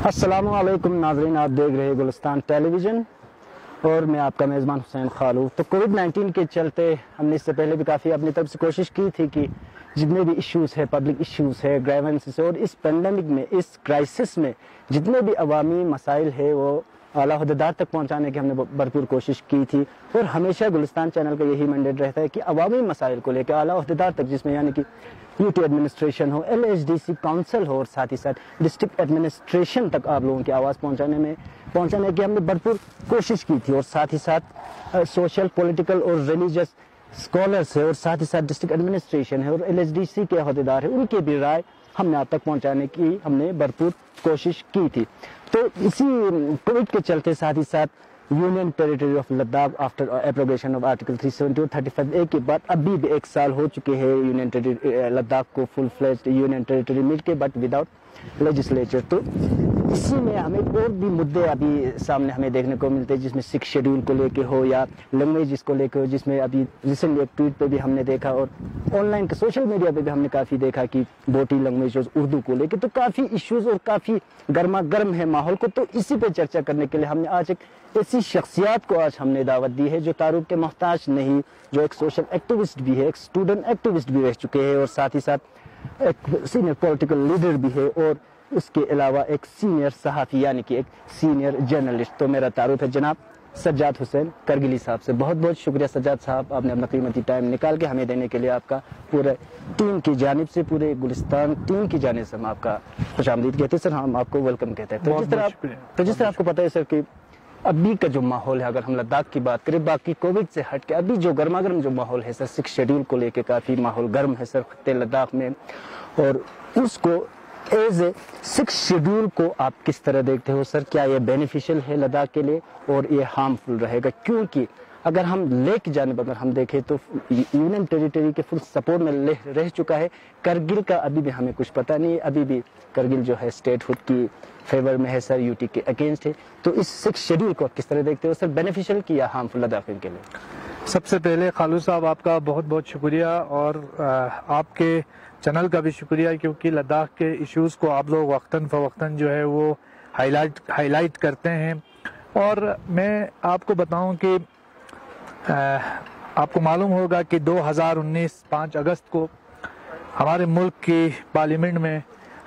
السلام علیکم ناظرین، آپ دیکھ رہے گلستان ٹیلی ویژن اور میں آپ کا میزبان حسین خالو۔ تو کووڈ-19 کے چلتے ہم نے اس سے پہلے بھی کافی اپنی طرف سے کوشش کی تھی کہ جتنے بھی ایشوز ہے، پبلک ایشوز ہے، گریونسز اور اس پینڈیمک میں، اس کرائسس میں جتنے بھی عوامی مسائل ہے وہ اعلیٰ عہدیدار تک پہنچانے کی ہم نے بھرپور کوشش کی تھی، اور ہمیشہ گلستان چینل کا یہی مینڈیٹ رہتا ہے کہ عوامی مسائل کو لے کے اعلیٰ عہدیدار تک، جس میں یعنی کہ یو ٹی ایڈمنسٹریشن ہو، LHDC کونسل ہو اور ساتھ ہی ساتھ ڈسٹرکٹ ایڈمنسٹریشن تک آپ لوگوں کی آواز پہنچانے کی ہم نے بھرپور کوشش کی تھی، اور ساتھ ہی ساتھ سوشل، پولیٹیکل اور ریلیجس اسکالرس ہے، اور ساتھ ہی ساتھ ڈسٹرکٹ ایڈمنسٹریشن ہے اور LHDC کے عہدیدار ہیں، ان کی بھی رائے ہم نے آپ تک پہنچانے کی ہم نے بھرپور کوشش کی تھی۔ تو اسی کووڈ کے چلتے ساتھ ہی ساتھ union territory of Ladakh after abrogation of article 370 اور 35A کے بعد ابھی بھی 1 سال ہو چکے ہیں یونین ٹیریٹری لداخ کو فل فلیجڈ یونین ٹیریٹری مل کے، بٹ وداؤٹ لیجسلیچر۔ تو اسی میں ہمیں اور بھی مدعے ابھی سامنے ہمیں دیکھنے کو ملتے ہیں، جس میں 6 شیڈول کو لے کے ہو یا لینگویجز کو لے کے ہو، جس میں ابھی ریسنٹلی ایک ٹویٹ پہ بھی ہم نے دیکھا اور آن لائن سوشل میڈیا پہ بھی ہم نے کافی دیکھا کہ بوٹی لینگویج اردو کو لے کے تو کافی ایشوز اور کافی گرما گرم ہے ماحول کو۔ تو اسی پہ چرچا کرنے کے لیے ہم نے آج ایک ایسی شخصیات کو آج ہم نے دعوت دی ہے جو تعارف کے محتاج نہیں، جو ایک سوشل ایکٹیوسٹ بھی ہے، ایک اسٹوڈنٹ ایکٹیوسٹ بھی رہ چکے ہیں، اور ساتھ ہی ساتھ ایک سینئر پولیٹیکل لیڈر بھی ہے، اور اس کے علاوہ ایک سینئر صحافی یعنی کہ ایک سینئر جرنلسٹ۔ تو میرا تعارف ہے جناب سجاد حسین کرگلی صاحب سے۔ بہت بہت شکریہ سجاد صاحب، آپ نے اپنا قیمتی ٹائم نکال کے ہمیں دینے کے لیے آپ کا پورے ٹیم کی جانب سے، پورے گلستان ٹیم کی جانب سے ہم آپ کا خوش آمدید کہتے ہیں سر، ہم آپ کو ویلکم کہتے ہیں۔ تو جس طرح آپ کو پتہ ہے سر کہ ابھی کا جو ماحول ہے، اگر ہم لداخ کی بات کریں باقی کووڈ سے ہٹ کے، ابھی جو گرما گرم جو ماحول ہے سر، 6 شیڈول کو لے کے کافی ماحول گرم ہے سر خطے لداخ میں، اور اس کو ایز اے 6 شیڈول کو آپ کس طرح دیکھتے ہو سر؟ کیا یہ بینیفیشل ہے لداخ کے لیے اور یہ ہارمفل رہے گا؟ کیونکہ اگر ہم لے کی جانب اگر ہم دیکھیں تو یونین ٹیریٹری کے فل سپورٹ میں رہ چکا ہے، کرگل کا ابھی بھی ہمیں کچھ پتہ نہیں ہے، ابھی بھی کرگل جو ہے اسٹیٹ ہوڈ کی فیور میں ہے سر، UT کے اگینسٹ ہے۔ تو اس 6 شیڈول کو آپ کس طرح دیکھتے ہو سر؟ بینیفیشل کی یا ہارمفل لداخ کے لیے؟ سب سے پہلے خالو صاحب آپ کا بہت بہت شکریہ، اور آپ کے چینل کا بھی شکریہ، کیونکہ لداخ کے ایشوز کو آپ لوگ وقتاً فوقتاً جو ہے وہ ہائی لائٹ کرتے ہیں۔ اور میں آپ کو بتاؤں کہ آپ کو معلوم ہوگا کہ 2019 5 اگست کو ہمارے ملک کی پارلیمنٹ میں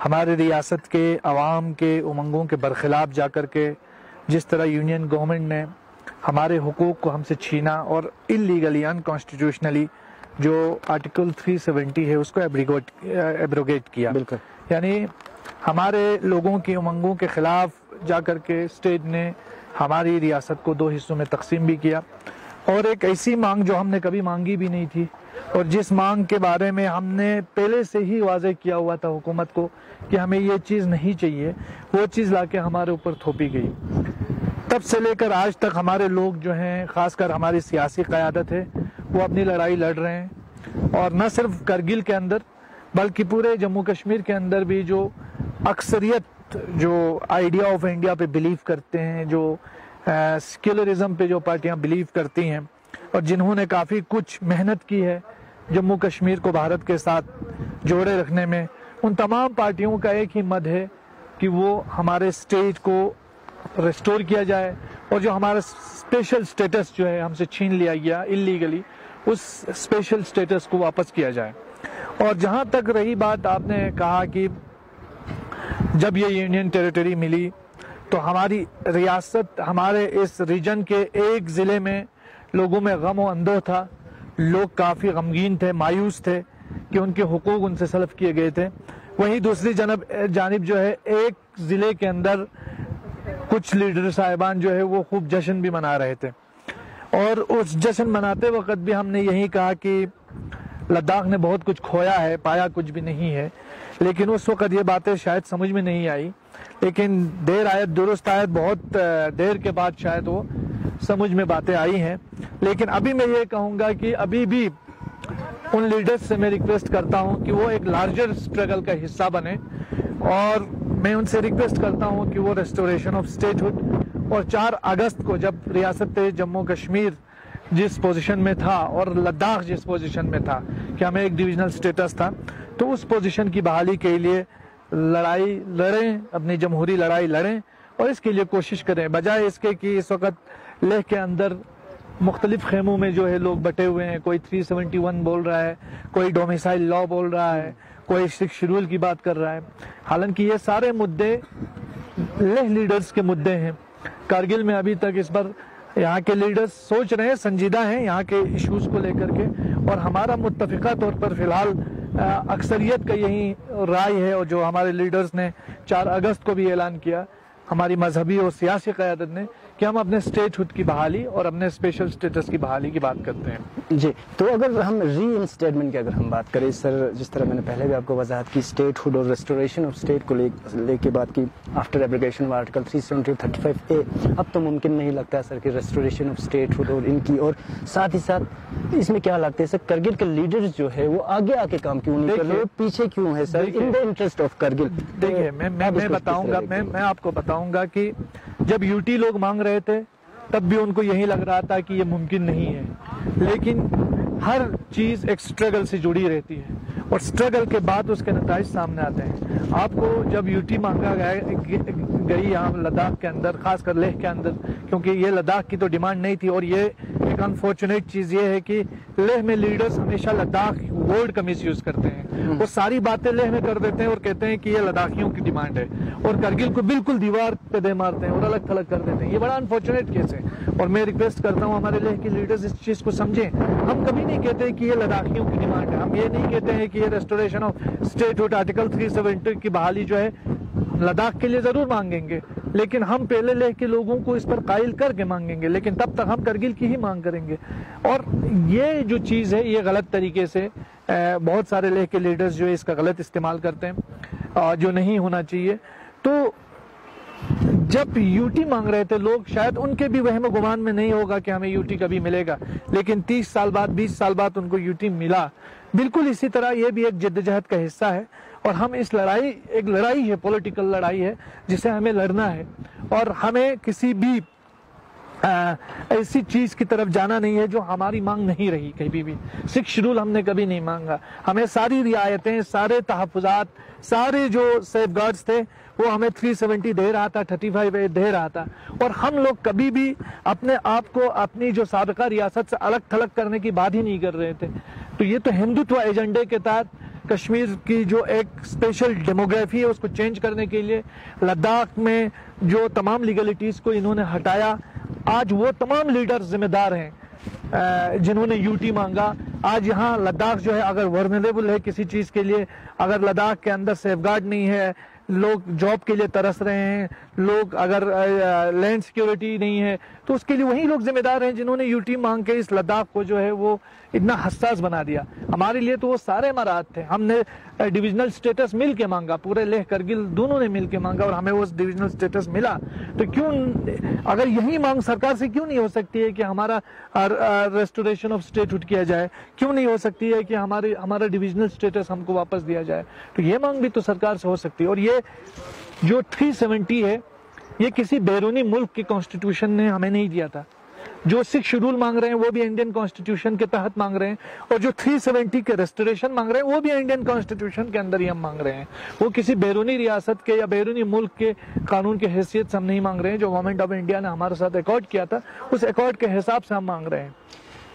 ہمارے ریاست کے عوام کے امنگوں کے برخلاف جا کر کے جس طرح یونین گورنمنٹ نے ہمارے حقوق کو ہم سے چھینا اور انلیگلی انکانسٹیٹیوشنلی جو آرٹیکل 370 ہے اس کو ایبروگیٹ کیا، یعنی ہمارے لوگوں کی امنگوں کے خلاف جا کر کے اسٹیٹ نے ہماری ریاست کو 2 حصوں میں تقسیم بھی کیا، اور ایک ایسی مانگ جو ہم نے کبھی مانگی بھی نہیں تھی، اور جس مانگ کے بارے میں ہم نے پہلے سے ہی واضح کیا ہوا تھا حکومت کو کہ ہمیں یہ چیز نہیں چاہیے، وہ چیز لا کے ہمارے اوپر تھوپی گئی۔ تب سے لے کر آج تک ہمارے لوگ جو ہیں، خاص کر ہماری سیاسی قیادت ہے، وہ اپنی لڑائی لڑ رہے ہیں، اور نہ صرف کرگل کے اندر بلکہ پورے جموں کشمیر کے اندر بھی جو اکثریت جو آئیڈیا آف انڈیا پہ بلیو کرتے ہیں، جو سیکولرزم پہ جو پارٹیاں بلیو کرتی ہیں، اور جنہوں نے کافی کچھ محنت کی ہے جموں کشمیر کو بھارت کے ساتھ جوڑے رکھنے میں، ان تمام پارٹیوں کا ایک ہی مد ہے کہ وہ ہمارے اسٹیٹ کو ریسٹور کیا جائے، اور جو ہمارا اسپیشل سٹیٹس جو ہے ہم سے چھین لیا گیا انلیگلی، اس اسپیشل سٹیٹس کو واپس کیا جائے۔ اور جہاں تک رہی بات، آپ نے کہا کہ جب یہ یونین ٹیریٹری ملی تو ہماری ریاست، ہمارے اس ریجن کے ایک ضلع میں لوگوں میں غم و اندوہ تھا، لوگ کافی غمگین تھے، مایوس تھے کہ ان کے حقوق ان سے سلب کیے گئے تھے۔ وہیں دوسری جانب جو ہے ایک ضلع کے اندر کچھ لیڈر صاحبان جو ہے وہ خوب جشن بھی منا رہے تھے، اور اس جشن مناتے وقت بھی ہم نے یہی کہا کہ لداخ نے بہت کچھ کھویا ہے، پایا کچھ بھی نہیں ہے۔ لیکن اس وقت یہ باتیں شاید سمجھ میں نہیں آئی، لیکن دیر آیت درست آیت، بہت دیر کے بعد شاید وہ سمجھ میں باتیں آئی ہیں۔ لیکن ابھی میں یہ کہوں گا کہ ابھی بھی ان لیڈرز سے میں ریکویسٹ کرتا ہوں کہ وہ ایک لارجر سٹرگل کا حصہ بنے، اور میں ان سے ریکویسٹ کرتا ہوں کہ وہ ریسٹوریشن آف اسٹیٹ ہوڈ، اور 4 اگست کو جب ریاست جموں کشمیر جس پوزیشن میں تھا اور لداخ جس پوزیشن میں تھا کہ ہمیں ایک ڈویژنل سٹیٹس تھا، تو اس پوزیشن کی بحالی کے لیے لڑائی لڑیں، اپنی جمہوری لڑائی لڑیں اور اس کے لیے کوشش کریں، بجائے اس کے کہ اس وقت لیہ کے اندر مختلف خیموں میں جو ہے لوگ بٹے ہوئے ہیں، کوئی 371 بول رہا ہے، کوئی ڈومیسائل لا بول رہا ہے، کوئی 6 شیڈول کی بات کر رہا ہے۔ حالانکہ یہ سارے مدعے لیہ لیڈرز کے مدعے ہیں۔ کارگل میں ابھی تک اس پر یہاں کے لیڈرز سوچ رہے ہیں، سنجیدہ ہیں یہاں کے ایشوز کو لے کر کے، اور ہمارا متفقہ طور پر فی الحال اکثریت کا یہی رائے ہے، اور جو ہمارے لیڈرز نے 4 اگست کو بھی اعلان کیا، ہماری مذہبی اور سیاسی قیادت نے، کہ ہم اپنے اسٹیٹ ہوڈ کی بحالی اور اپنے اسپیشل اسٹیٹس کی بحالی کی بات کرتے ہیں۔ جی، تو اگر ہم ری انسٹیٹمنٹ کی اگر ہم بات کریں سر، جس طرح میں نے پہلے بھی آپ کو وضاحت کی، اسٹیٹ ہوڈ اور ریسٹوریشن آف اسٹیٹ کو لے کے بات کی after abrogation of article 370-35A، اب تو ممکن نہیں لگتا ہے سر کہ ریسٹوریشن آف اسٹیٹ ہوڈ اور ان کی، اور ساتھ ہی ساتھ اس میں کیا لگتا ہے سر کرگل کے لیڈرز جو ہے وہ آگے آ کے کام کیوں نہیں کر رہے، پیچھے کیوں ہے سر ان دا انٹرسٹ آف کرگل؟ دیکھیے میں بتاؤں گا، میں آپ کو بتاؤں گا کہ جب یوٹی لوگ مانگ رہے تھے تب بھی ان کو یہی لگ رہا تھا کہ یہ ممکن نہیں ہے، لیکن ہر چیز ایک سٹرگل سے جڑی رہتی ہے اور سٹرگل کے بعد اس کے نتائج سامنے آتے ہیں۔ آپ کو جب یوٹی مانگا گئی یہاں لداخ کے اندر، خاص کر لیہ کے اندر، کیونکہ یہ لداخ کی تو ڈیمانڈ نہیں تھی، اور یہ ایک انفارچونیٹ چیز یہ ہے کہ لیہ میں لیڈرز ہمیشہ لداخ ورڈ کا مس یوز کرتے ہیں، وہ ساری باتیں لیہ میں کر دیتے ہیں اور کہتے ہیں کہ یہ لداخیوں کی ڈیمانڈ ہے، اور کرگل کو بالکل دیوار پہ دے مارتے ہیں اور الگ تھلگ کر دیتے ہیں۔ یہ بڑا انفارچونیٹ کیس ہے، اور میں ریکویسٹ کرتا ہوں ہمارے لیہ کے لیڈرز اس چیز کو سمجھیں۔ ہم کبھی نہیں کہتے کہ یہ لداخیوں کی ڈیمانڈ ہے، ہم یہ نہیں کہتے ہیں کہ یہ restoration of statehood article 370 کی بحالی جو ہے لداخ کے لیے ضرور مانگیں گے، لیکن ہم پہلے لیہ کے لوگوں کو اس پر قائل کر کے مانگیں گے، لیکن تب تک ہم کرگل کی ہی مانگ کریں گے۔ اور یہ جو چیز ہے یہ غلط طریقے سے بہت سارے لیہ کے لیڈرز جو ہے اس کا غلط استعمال کرتے ہیں، جو نہیں ہونا چاہیے۔ تو جب یوٹی مانگ رہے تھے لوگ، شاید ان کے بھی وہم و گمان میں نہیں ہوگا کہ ہمیں یوٹی کبھی ملے گا، لیکن 30 سال بعد 20 سال بعد ان کو یوٹی ملا۔ بالکل اسی طرح یہ بھی ایک جدوجہد کا حصہ ہے، اور ہم اس لڑائی، ایک لڑائی ہے، پولیٹیکل لڑائی ہے جسے ہمیں لڑنا ہے، اور ہمیں کسی بھی ایسی چیز کی طرف جانا نہیں ہے جو ہماری مانگ نہیں رہی کبھی بھی۔ 6 شیڈول ہم نے کبھی نہیں مانگا، ہمیں ساری رعایتیں، سارے تحفظات، سارے جو سیف گارڈز تھے وہ ہمیں 370 دے رہا تھا، 35A دے رہا تھا، اور ہم لوگ کبھی بھی اپنے آپ کو اپنی جو سابقہ ریاست سے الگ تھلگ کرنے کی بات ہی نہیں کر رہے تھے۔ تو یہ تو ہندوتو ایجنڈے کے تحت کشمیر کی جو ایک اسپیشل ڈیموگرافی ہے اس کو چینج کرنے کے لیے لداخ میں جو تمام لیگلٹیز کو انہوں نے ہٹایا، آج وہ تمام لیڈر ذمہ دار ہیں جنہوں نے یوٹی مانگا۔ آج یہاں لداخ جو ہے اگر ورنریبل ہے کسی چیز کے لیے، اگر لداخ کے اندر سیف گارڈ نہیں ہے، لوگ جاب کے لیے ترس رہے ہیں، لوگ اگر لینڈ سیکیورٹی نہیں ہے، تو اس کے لیے وہی لوگ ذمہ دار ہیں جنہوں نے یوٹی مانگ کے اس لداخ کو جو ہے وہ اتنا حساس بنا دیا۔ ہمارے لیے تو وہ سارے مراحل تھے، ہم نے ڈویژنل سٹیٹس مل کے مانگا، پورے لیہ کرگل دونوں نے مل کے مانگا اور ہمیں وہ ڈویژنل سٹیٹس ملا۔ تو کیوں اگر یہی مانگ سرکار سے کیوں نہیں ہو سکتی ہے کہ ہمارا ریسٹوریشن آف اسٹیٹ ہوڈ کیا جائے؟ کیوں نہیں ہو سکتی ہے کہ ہمارا ڈویژنل سٹیٹس ہم کو واپس دیا جائے؟ تو یہ مانگ بھی تو سرکار سے ہو سکتی ہے۔ اور یہ جو 370 ہے یہ کسی بیرونی ملک کی کانسٹیٹیوشن نے ہمیں نہیں دیا تھا۔ جو 6 شیڈول مانگ رہے ہیں وہ بھی انڈین کانسٹیٹیوشن کے تحت مانگ رہے ہیں، اور جو 370 کے ریسٹوریشن مانگ رہے ہیں وہ بھی انڈین کانسٹیٹیوشن کے اندر ہی ہم مانگ رہے ہیں۔ وہ کسی بیرونی ریاست کے یا بیرونی ملک کے قانون کے حیثیت سے ہم نہیں مانگ رہے ہیں۔ جو گورنمنٹ آف انڈیا نے ہمارے ساتھ ایکارڈ کیا تھا اس ایکارڈ کے حساب سے ہم مانگ رہے ہیں۔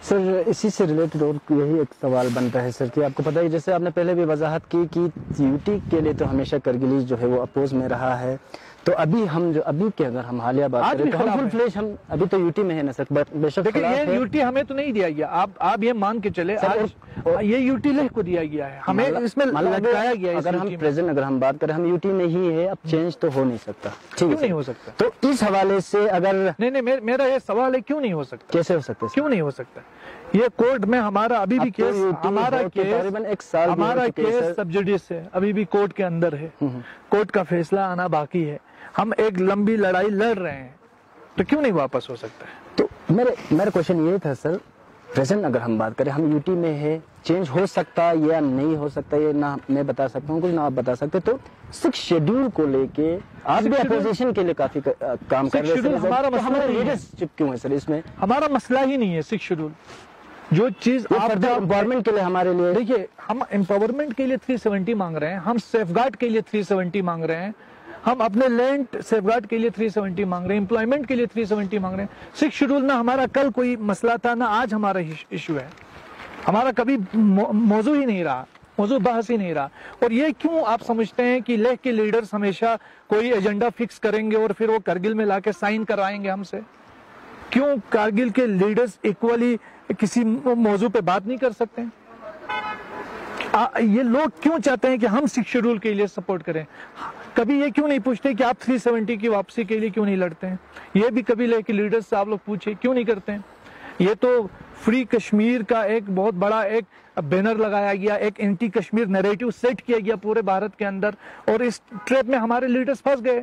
سر اسی سے ریلیٹڈ اور یہی ایک سوال بنتا ہے سر کہ آپ کو پتہ ہے جیسے آپ نے پہلے بھی وضاحت کی کہ یوٹی کے لیے تو ہمیشہ کرگلی جو ہے وہ اپوز میں رہا ہے، تو ابھی ہم جو ابھی کے اگر ہم حالیہ بات کریں تو ہم فل فلیش ہم ابھی تو یوٹی میں ہے نا سر، بے شک یہ یوٹی ہمیں تو نہیں دیا گیا، آپ یہ مان کے چلے یہ یوٹی لیہ کو دیا گیا ہے، ہمیں اس میں لٹکایا گیا ہے۔ اگر ہم پریزنٹ اگر ہم بات کریں ہم یوٹی میں ہی ہے، اب چینج تو ہو نہیں سکتا، کیوں نہیں ہو سکتا؟ تو اس حوالے سے اگر نہیں میرا یہ سوال ہے کیوں نہیں ہو سکتا؟ کیسے ہو سکتا ہے؟ کیوں نہیں ہو سکتا؟ یہ کورٹ میں ہمارا ابھی بھی کیس، ہمارا کیس سب جوڈیس ہے، ابھی بھی کورٹ کے اندر ہے، کورٹ کا فیصلہ آنا باقی ہے، ہم ایک لمبی لڑائی لڑ رہے ہیں، تو کیوں نہیں واپس ہو سکتا ہے؟ تو میرا کوشچن یہ تھا سر، پریزنٹ اگر ہم بات کریں ہم یوٹی میں ہے، چینج ہو سکتا یا نہیں ہو سکتا یہ نہ میں بتا سکتا ہوں کچھ نہ آپ بتا سکتے، تو 6 شیڈول کو لے کے آپ بھی اپوزیشن کے لیے کافی کام کر رہے ہیں، ہمارا لیڈرشپ کیوں ہے سر اس میں؟ ہمارا مسئلہ ہی نہیں ہے 6 شیڈول، جو چیز آپ امپاورمنٹ کے لیے ہمارے لیے دیکھیے، ہم امپاورمنٹ کے لیے 370 مانگ رہے ہیں، ہم سیف گارڈ کے لیے 370 مانگ رہے ہیں، ہم اپنے لینڈ سیف گارڈ کے لیے 370 مانگ رہے ہیں، امپلائمنٹ کے لیے 370 مانگ رہے ہیں۔ 6 شیڈول نہ ہمارا کل کوئی مسئلہ تھا، نہ آج ہمارا ایشو ہے، ہمارا کبھی موضوع ہی نہیں رہا، موضوع بحث ہی نہیں رہا۔ اور یہ کیوں آپ سمجھتے ہیں کہ لیہ کے لیڈرز ہمیشہ کوئی ایجنڈا فکس کریں گے اور پھر وہ کرگل میں لا کے سائن کرائیں گے ہم سے؟ کیوں کارگل کے لیڈرز ایکولی کسی موضوع پہ بات نہیں کر سکتے؟ یہ لوگ کیوں چاہتے ہیں کہ ہم 6 شیڈول کے لیے سپورٹ کریں؟ کبھی یہ کیوں نہیں پوچھتے کہ آپ 370 کی واپسی کے لیے کیوں نہیں لڑتے ہیں؟ یہ بھی کبھی لیہ کے لیڈرز سے آپ لوگ پوچھے کیوں نہیں کرتے ہیں؟ یہ تو فری کشمیر کا ایک بہت بڑا ایک بینر لگایا گیا، ایک اینٹی کشمیر نیریٹو سیٹ کیا گیا پورے بھارت کے اندر، اور اس ٹریپ میں ہمارے لیڈرز پھنس گئے،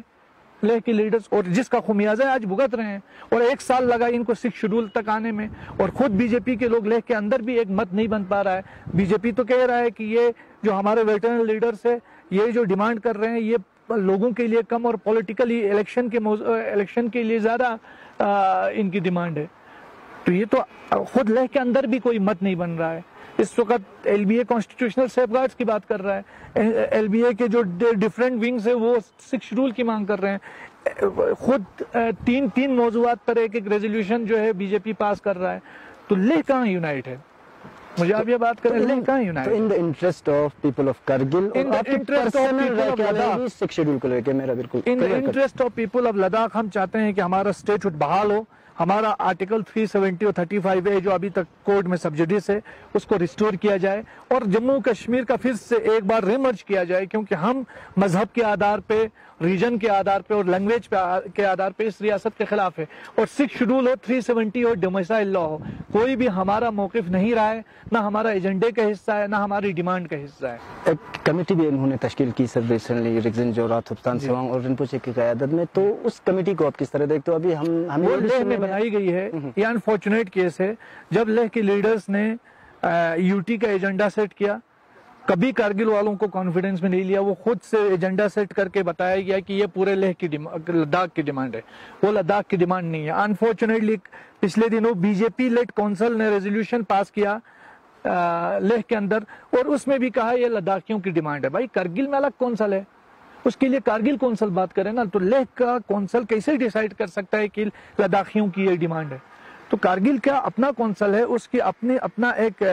لیہ کے لیڈرز، اور جس کا خمیازہ آج بھگت رہے ہیں۔ اور 1 سال لگا ان کو 6 شیڈول تک آنے میں، اور خود بی جے پی کے لوگ لیہ کے اندر بھی ایک مت نہیں بن پا رہا ہے۔ بی جے پی تو کہہ رہا ہے کہ یہ جو ہمارے ویٹرن لیڈرز ہے، یہ جو ڈیمانڈ کر رہے ہیں یہ لوگوں کے لیے کم اور پولیٹیکلی الیکشن کے لیے زیادہ ان کی ڈیمانڈ ہے۔ تو یہ تو خود لیہ کے اندر بھی کوئی مت نہیں بن رہا ہے۔ اس وقت ایل بی اے کانسٹیٹیوشنل سیف گارڈز کی بات کر رہا ہے، ایل بی اے کے جو ڈیفرنٹ ونگز ہیں وہ 6 شیڈول کی مانگ کر رہے ہیں، خود تین موضوعات پر ایک ریزولوشن جو ہے بی جے پی پاس کر رہا ہے۔ تو لیہ کہاں یونائٹ ہے؟ مجھے آپ یہ بات کریں، لیہ کہاں یونائٹ ہے؟ In the interest of people of Kargil, in the interest of people of Ladakh, 6 schedule کو لے کے میرا بالکل in the interest of people of Ladakh ہم چاہتے ہیں کہ ہمارا اسٹیٹ ہوڈ بحال ہو، ہمارا آرٹیکل 370 اور 35A جو ابھی تک کورٹ میں سبجڈیس ہے اس کو ریسٹور کیا جائے، اور جموں کشمیر کا پھر سے ایک بار ریمرج کیا جائے، کیونکہ ہم مذہب کے آدھار پہ، ریجن کے آدھار پہ اور لینگویج کے آدھار پہ اس ریاست کے خلاف ہے، اور 6 شیڈول ہو، 370 اور ڈومیسائل لا ہو، کوئی بھی ہمارا موقف نہیں رہا ہے، نہ ہمارا ایجنڈے کا حصہ ہے، نہ ہماری ڈیمانڈ کا حصہ ہے۔ ایک کمیٹی بھی انہوں نے تشکیل کی سر ریسنٹلی رگزن جورہات سلطان سوانگ اور رنپوچے کی قیادت میں، تو اس کمیٹی کو آپ کس طرح دیکھتے ہو؟ ابھی ہم وہ لیہ میں بنائی گئی ہے، یہ انفارچونیٹ کیس ہے، جب لیہ کے لیڈرز نے یو ٹی کا ایجنڈا سیٹ کیا، کبھی کارگل والوں کو کانفیڈنس میں نہیں لیا، وہ خود سے ایجنڈا سیٹ کر کے بتایا گیا کہ یہ پورے لیہ کی لداخ کی ڈیمانڈ ہے، وہ لداخ کی ڈیمانڈ نہیں ہے۔ انفارچونیٹلی پچھلے دنوں بی جے پی لیڈ کونسل نے ریزولوشن پاس کیا لیہ کے اندر، اور اس میں بھی کہا یہ لداخیوں کی ڈیمانڈ ہے۔ بھائی کارگل میں الگ کونسل ہے، اس کے لیے کارگل کونسل بات کرے نا، تو لیہ کا کونسل کیسے ڈیسائیڈ کر سکتا ہے کہ لداخیوں کی یہ ڈیمانڈ ہے؟ تو کارگل کیا اپنا کونسل ہے، اس کی اپنا ایک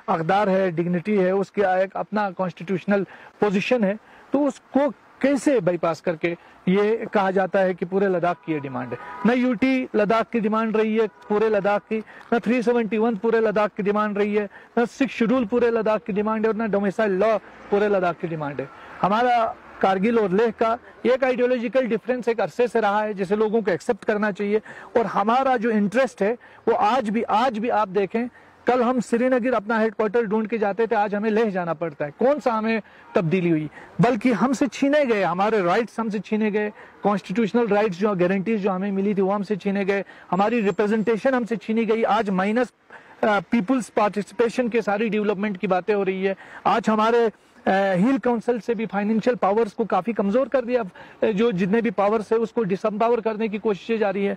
اقدار ہے، ڈگنیٹی ہے، اس کا ایک اپنا کانسٹیٹیوشنل پوزیشن ہے، تو اس کو کیسے بائی پاس کر کے یہ کہا جاتا ہے کہ پورے لداخ کی یہ ڈیمانڈ ہے؟ نہ یو ٹی لداخ کی ڈیمانڈ رہی ہے پورے لداخ کی، نہ 371 پورے لداخ کی ڈیمانڈ رہی ہے، نہ 6 شیڈول پورے لداخ کی ڈیمانڈ ہے، اور نہ ڈومیسائل لا پورے لداخ کی ڈیمانڈ ہے۔ ہمارا کارگل اور لیہ کا ایک آئیڈیولوجیکل ڈیفرنس ایک عرصے سے رہا ہے جسے لوگوں کو ایکسپٹ کرنا چاہیے، اور ہمارا جو انٹرسٹ ہے وہ آج بھی آپ دیکھیں، کل ہم سری نگر اپنا ہیڈ کوارٹر ڈھونڈ کے جاتے تھے، آج ہمیں لیہ جانا پڑتا ہے۔ کون سا ہمیں تبدیلی ہوئی؟ بلکہ ہم سے چھینے گئے ہمارے رائٹس، ہم سے چھینے گئے کانسٹیٹیوشنل رائٹس، جو گارنٹیز جو ہمیں ملی تھی وہ ہم سے چھینے گئے، ہماری ریپرزنٹیشن ہم سے چھینی گئی۔ آج مائنس پیپلز پارٹیسپیشن کے ساری ڈیولپمنٹ کی باتیں ہو رہی ہے۔ آج ہمارے ہیل کونسل سے بھی فائنینشیل پاورز کو کافی کمزور کر دیا، جو جتنے بھی پاورز ہے اس کو ڈس امپاور کرنے کی کوششیں جاری ہے،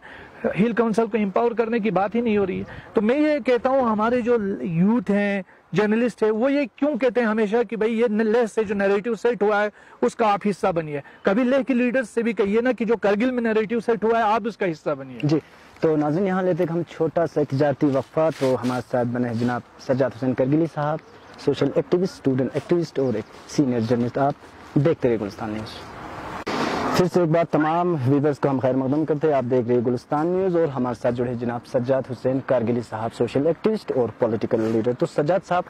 ہیل کونسل کو امپاور کرنے کی بات ہی نہیں ہو رہی ہے۔ تو میں یہ کہتا ہوں ہمارے جو یوتھ ہیں، جرنلسٹ ہے، وہ یہ کیوں کہتے ہیں ہمیشہ کہ بھئی یہ لیہ سے جو نیریٹو سیٹ ہوا ہے اس کا آپ حصہ بنیے؟ کبھی لیہ کے لیڈرز سے بھی کہیے نا کہ جو کرگل میں نیریٹو سیٹ ہوا ہے آپ اس کا حصہ بنیے۔ جی تو ناظرین یہاں لیتے کہ ہم چھوٹا سا تجارتی وقفہ، تو ہمارے ساتھ بنے ہیں جناب سجاد حسین کرگلی صاحب، سوشل ایکٹیوسٹ، اسٹوڈنٹ ایکٹیوسٹ اور ایک سینئر جرنلسٹ۔ آپ دیکھتے رہے گلستان نیوز۔ پھر سے ایک بار تمام ویورز کو ہم خیر مقدم کرتے ہیں، آپ دیکھ رہے ہیں گلستان نیوز، اور ہمارے ساتھ جڑے جناب سجاد حسین کرگلی صاحب، سوشل ایکٹیوسٹ اور پولیٹیکل لیڈر۔ تو سجاد صاحب،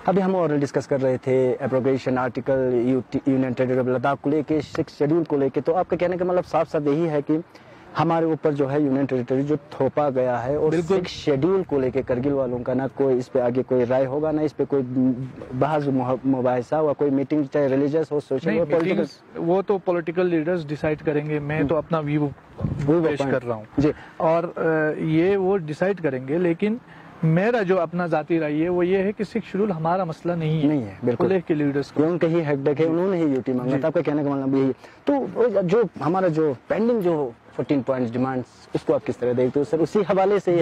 ابھی ہم اور ڈسکس کر رہے تھے abrogation article union territory Ladakh کو لے کے، 6 شیڈول کو لے کے، تو آپ کا کہنے کا مطلب صاف صاف یہی ہے کہ ہمارے اوپر جو ہے یونین ٹیریٹری جو تھوپا گیا ہے، اور 6 شیڈول کو لے کے کرگل والوں کا نہ کوئی اس پہ آگے کوئی رائے ہوگا، نہ اس پہ کوئی بحث مباحثہ ہوا، کوئی میٹنگ چاہے ریلیجس ہو، سوشل ہو، پولیٹیکل، وہ تو پولیٹیکل لیڈرز ڈیسائیڈ کریں گے، میں تو اپنا ویو پیش کر رہا ہوں جی، اور یہ وہ ڈیسائیڈ کریں گے، لیکن میرا جو اپنا ذاتی رائے ہے وہ یہ ہے کہ 6 شیڈول ہمارا مسئلہ نہیں ہے، بالکل لیہ کے لیڈرز کو ان کا ہی ہیڈ بیک ہے، انہوں نے ہی یوٹی مانگا تھا۔ آپ کا کہنے کا مطلب یہی، تو جو ہمارا جو پینڈنگ جو 14 پوائنٹس ڈیمانڈس، اس کو آپ کس طرح دیکھتے ہو سر؟ اسی حوالے سے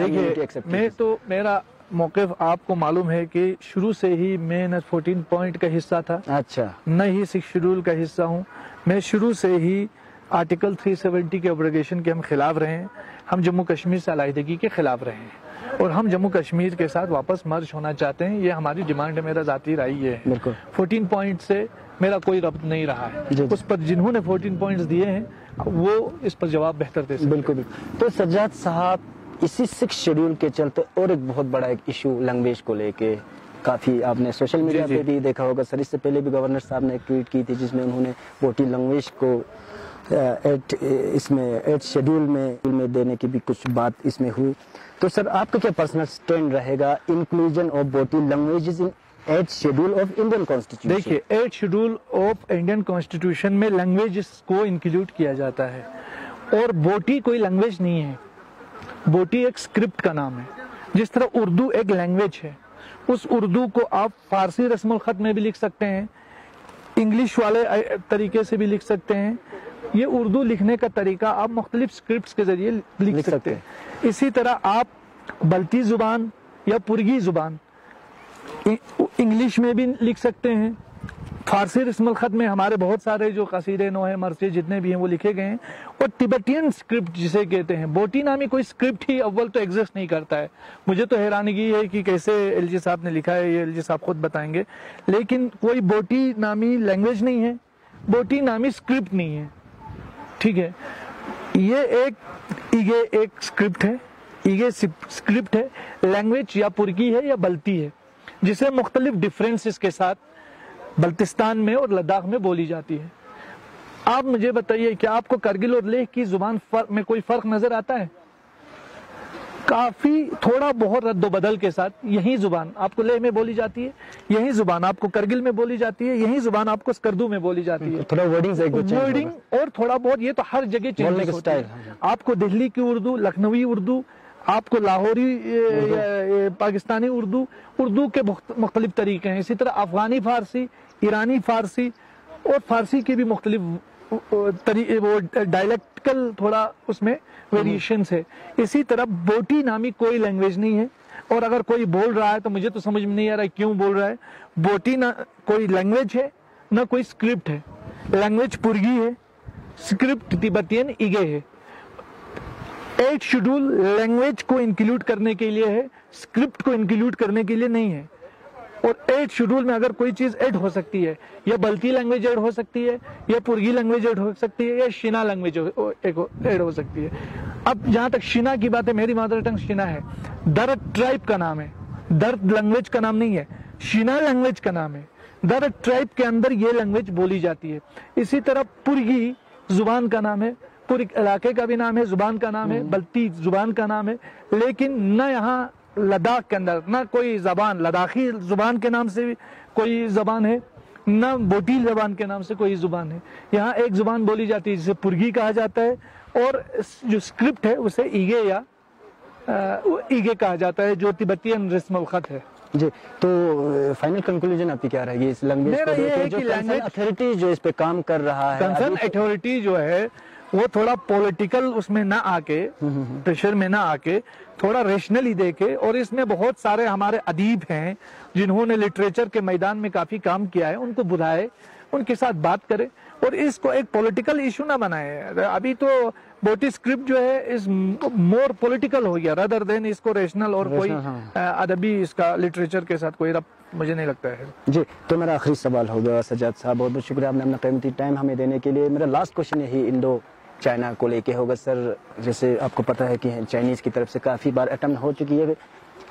میں تو میرا موقف آپ کو معلوم ہے کہ شروع سے ہی میں نہ 14 پوائنٹ کا حصہ تھا، اچھا، نہ ہی 6 شیڈول کا حصہ ہوں. میں شروع سے ہی آرٹیکل 370 کے ابروگیشن کے ہم خلاف رہے ہیں. ہم جموں کشمیر سے علیحدگی کے خلاف رہے ہیں اور ہم جموں کشمیر کے ساتھ واپس مرج ہونا چاہتے ہیں. یہ ہماری ڈیمانڈ ہے، میرا ذاتی رائے یہ ہے. بالکل 14 پوائنٹ سے میرا کوئی ربط نہیں رہا ہے. جی. اس پر جنہوں نے 14 پوائنٹس دیے ہیں وہ اس پر جواب بہتر دے سکتے ہیں. بالکل. تو سجاد صاحب اسی 6 شیڈول کے چلتے اور ایک بہت بڑا ایک ایشو لینگویج کو لے کے کافی آپ نے سوشل میڈیا جی. پہ بھی دیکھا ہوگا. سر اس سے پہلے بھی گورنر صاحب نے ایک ٹویٹ کی تھی جس میں انہوں نے بوٹی لینگویج کو اس میں 8 شیڈول میں دینے کی بھی کچھ بات اس میں ہوئی. تو سر آپ کا کیا پرسنل سٹینڈ رہے گا انکلوژن آف بوٹی languages in 8 schedule of Indian constitution? دیکھیے 8 شیڈول آف انڈین کانسٹیٹیوشن میں لینگویجز کو انکلوڈ کیا جاتا ہے اور بوٹی کوئی لینگویج نہیں ہے. بوٹی ایک اسکرپٹ کا نام ہے. جس طرح اردو ایک لینگویج ہے، اس اردو کو آپ فارسی رسم الخط میں بھی لکھ سکتے ہیں، انگلش والے طریقے سے بھی لکھ سکتے ہیں. یہ اردو لکھنے کا طریقہ آپ مختلف اسکرپٹس کے ذریعے لکھ سکتے ہیں. اسی طرح آپ بلتی زبان یا پرگی زبان انگلش میں بھی لکھ سکتے ہیں. فارسی رسم الخط میں ہمارے بہت سارے جو قصیدے، نوحے، مرثیے جتنے بھی ہیں وہ لکھے گئے ہیں. اور ٹبیٹین اسکرپٹ جسے کہتے ہیں، بوٹی نامی کوئی اسکرپٹ ہی اول تو ایگزسٹ نہیں کرتا ہے. مجھے تو حیرانگی ہے کہ کیسے ایل جی صاحب نے لکھا ہے، یہ ایل جی صاحب خود بتائیں گے. لیکن کوئی بوٹی نامی لینگویج نہیں ہے، بوٹی نامی اسکرپٹ نہیں ہے. ٹھیک ہے، یہ ایگے ایک اسکرپٹ ہے، ایگے اسکرپٹ ہے. لینگویج یا پرکی ہے یا بلتی ہے، جسے مختلف ڈفرینسز کے ساتھ بلتستان میں اور لداخ میں بولی جاتی ہے. آپ مجھے بتائیے کہ آپ کو کرگل اور لیہ کی زبان میں کوئی فرق نظر آتا ہے؟ کافی تھوڑا بہت رد و بدل کے ساتھ یہی زبان آپ کو لیہ میں بولی جاتی ہے، یہی زبان آپ کو کرگل میں بولی جاتی ہے، یہی زبان آپ کو سکردو میں بولی جاتی ہے. تھوڑا ورڈنگ اور تھوڑا بہت، یہ تو ہر جگہ چینج ہوتا ہے. آپ کو دہلی کی اردو، لکھنوی اردو، آپ کو لاہوری پاکستانی اردو کے مختلف طریقے ہیں. اسی طرح افغانی فارسی، ایرانی فارسی اور فارسی کے بھی مختلف وہ ڈائلیکٹیکل تھوڑا اس میں ویریشنز ہے. اسی طرح بوٹی نامی کوئی لینگویج نہیں ہے. اور اگر کوئی بول رہا ہے تو مجھے تو سمجھ میں نہیں آ رہا ہے کیوں بول رہا ہے. بوٹی نہ کوئی لینگویج ہے نہ کوئی اسکرپٹ ہے. لینگویج پرگی ہے، اسکرپٹ تبتین ایگے ہے. 8 شیڈول لینگویج کو انکلوڈ کرنے کے لیے ہے، اسکرپٹ کو انکلوڈ کرنے کے لیے نہیں ہے. اور 8 شیڈول میں اگر کوئی چیز ایڈ ہو سکتی ہے، یا بلتی لینگویج ایڈ ہو سکتی ہے، یا پرگی لینگویج ایڈ ہو سکتی ہے، یا شینا لینگویج ایڈ ہو سکتی ہے. اب جہاں تک شینا کی بات ہے، میری مادر ٹنگ شینا ہے. درد ٹرائب کا نام ہے، درد لینگویج کا نام نہیں ہے، شینا لینگویج کا نام ہے. درد ٹرائب کے اندر یہ لینگویج بولی جاتی ہے. اسی طرح پرگی زبان کا نام ہے، پورے علاقے کا بھی نام ہے، زبان کا نام ہے، بلتی زبان کا نام ہے. لیکن نہ یہاں لداخ کے اندر نہ کوئی زبان لداخی زبان کے نام سے کوئی زبان ہے، نہ بوٹی زبان کے نام سے کوئی زبان ہے. یہاں ایک زبان بولی جاتی ہے جسے پرگی کہا جاتا ہے، اور جو اسکرپٹ ہے اسے ایگے یا ایگے کہا جاتا ہے، جو تبتین رسم الخط ہے. جی. تو فائنل کنکلوژن آپ کی کیا رہے گی اس لینگویج کو لے کے؟ جو کنسرن اتھارٹی جو اس پہ کام کر رہا ہے، کنسرن اتھارٹی جو ہے وہ تھوڑا پولیٹیکل اس میں نہ آ کے، پریشر میں نہ آ کے، تھوڑا ریشنلی دیکھے. اور اس میں بہت سارے ہمارے ادیب ہیں جنہوں نے لٹریچر کے میدان میں کافی کام کیا ہے، ان کو بلائے، ان کے ساتھ بات کرے اور اس کو ایک پولیٹیکل ایشو نہ بنائے. ابھی تو بوٹی اسکرپٹ جو ہے اس مور پولیٹیکل ہو گیا رادر دین اس کو ریشنل اور کوئی ادبی اس کا لٹریچر کے ساتھ کوئی ربط مجھے نہیں لگتا ہے. جی. تو میرا آخری سوال ہوگا سجاد صاحب، بہت بہت شکریہ آپ نے اپنا قیمتی ٹائم ہمیں دینے کے لیے. میرا لاسٹ کوشچن یہی انڈو چائنا کو لے کے ہوگا. سر جیسے آپ کو پتا ہے کہ چائنیز کی طرف سے کافی بار اٹمپٹ ہو چکی ہے،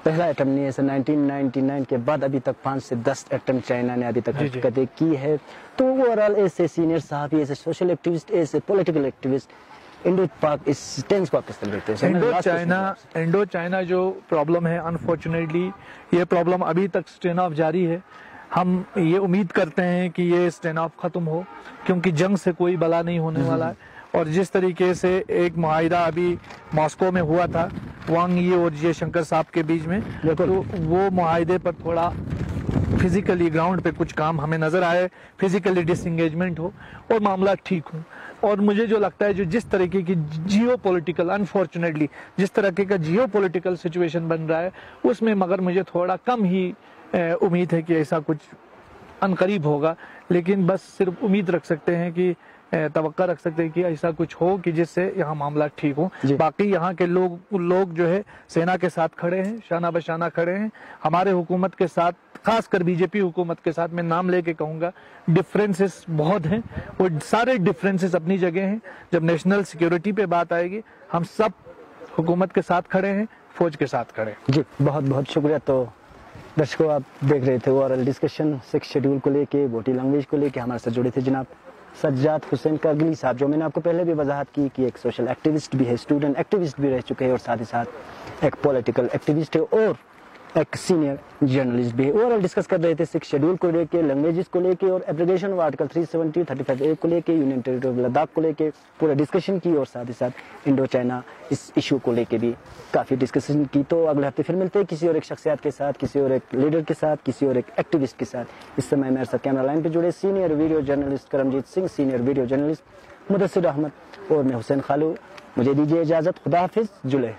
پہلا اٹمپٹ نہیں ہے سر. 1999 کے بعد ابھی تک 5 سے 10 اٹمپٹ چائنا نے ابھی تک حرکتیں کی ہے. تو اوورآل ایسے سینئر صحافی، ایسے سوشل ایکٹیوسٹ، ایسے پولیٹیکل ایکٹیوسٹ انڈو پاک اس ٹینس کو آپ کس طرح دیکھتے ہیں؟ انڈو چائنا جو پرابلم ہے، انفارچونیٹلی یہ پرابلم ابھی تک اسٹین آف جاری ہے. ہم یہ امید کرتے ہیں کہ یہ اسٹین آف ختم ہو، کیونکہ جنگ سے کوئی بلا نہیں ہونے والا ہے. اور جس طریقے سے ایک معاہدہ ابھی ماسکو میں ہوا تھا وانگ یی اور جے شنکر صاحب کے بیچ میں، تو وہ معاہدے پر تھوڑا فزیکلی گراؤنڈ پہ کچھ کام ہمیں نظر آئے، فزیکلی ڈس انگیجمنٹ ہو اور معاملات ٹھیک ہوں. اور مجھے جو لگتا ہے جس طریقے کی جیو پولیٹیکل انفارچونیٹلی جس طریقے کا جیو پولیٹیکل سچویشن بن رہا ہے اس میں مگر مجھے تھوڑا کم ہی امید ہے کہ ایسا کچھ عنقریب ہوگا، لیکن بس صرف امید رکھ سکتے ہیں کہ توقع رکھ سکتے ہیں کہ ایسا کچھ ہو کہ جس سے یہاں معاملات ٹھیک ہوں۔ باقی یہاں کے لوگ جو ہے سینا کے ساتھ کھڑے ہیں، شانہ بشانہ کھڑے ہیں ہمارے حکومت کے ساتھ، خاص کر بی جے پی حکومت کے ساتھ۔ میں نام لے کے کہوں گا ڈفرینسز بہت ہیں، وہ سارے ڈفرینسز اپنی جگہ ہیں۔ جب نیشنل سیکیورٹی پہ بات آئے گی ہم سب حکومت کے ساتھ کھڑے ہیں، فوج کے ساتھ کھڑے ہیں۔ جی بہت بہت شکریہ۔ تو درشکوں آپ دیکھ رہے تھے اوورال ڈسکشن 6 شیڈول کو لے کے، بوٹی لینگویج کو لے کے ہمارے ساتھ جڑے تھے جناب سجاد حسین کاگلی صاحب، جو میں نے آپ کو پہلے بھی وضاحت کی کہ ایک سوشل ایکٹیوسٹ بھی ہے، اسٹوڈنٹ ایکٹیوسٹ بھی رہ چکے ہیں، اور ساتھ ہی ساتھ ایک پولیٹیکل ایکٹیوسٹ ہے اور ایک سینئر جرنلسٹ بھی ہے۔ اوورال ڈسکس کر رہے تھے 6 شیڈول کو لے کے، لینگویجز کو لے کے، اور ایبریگیشن آف آرٹیکل 370 35A کو لے کے، یونین ٹیریٹری آف لداخ کو لے کے پورا ڈسکشن کی، اور ساتھ ہی ساتھ انڈو چائنا اس ایشو کو لے کے بھی کافی ڈسکشن کی۔ تو اگلے ہفتے پھر ملتے ہیں کسی اور ایک شخصیات کے ساتھ، کسی اور ایک لیڈر کے ساتھ، کسی اور ایک ایکٹیوسٹ کے ساتھ۔ اس سمے میرے ساتھ کیمرہ لائن پہ جڑے senior video journalist Karamjit Singh, senior video journalist Mudassir Ahmad, اور میں حسین خالو۔ مجھے دیجیے اجازت، خدا حافظ، جلے۔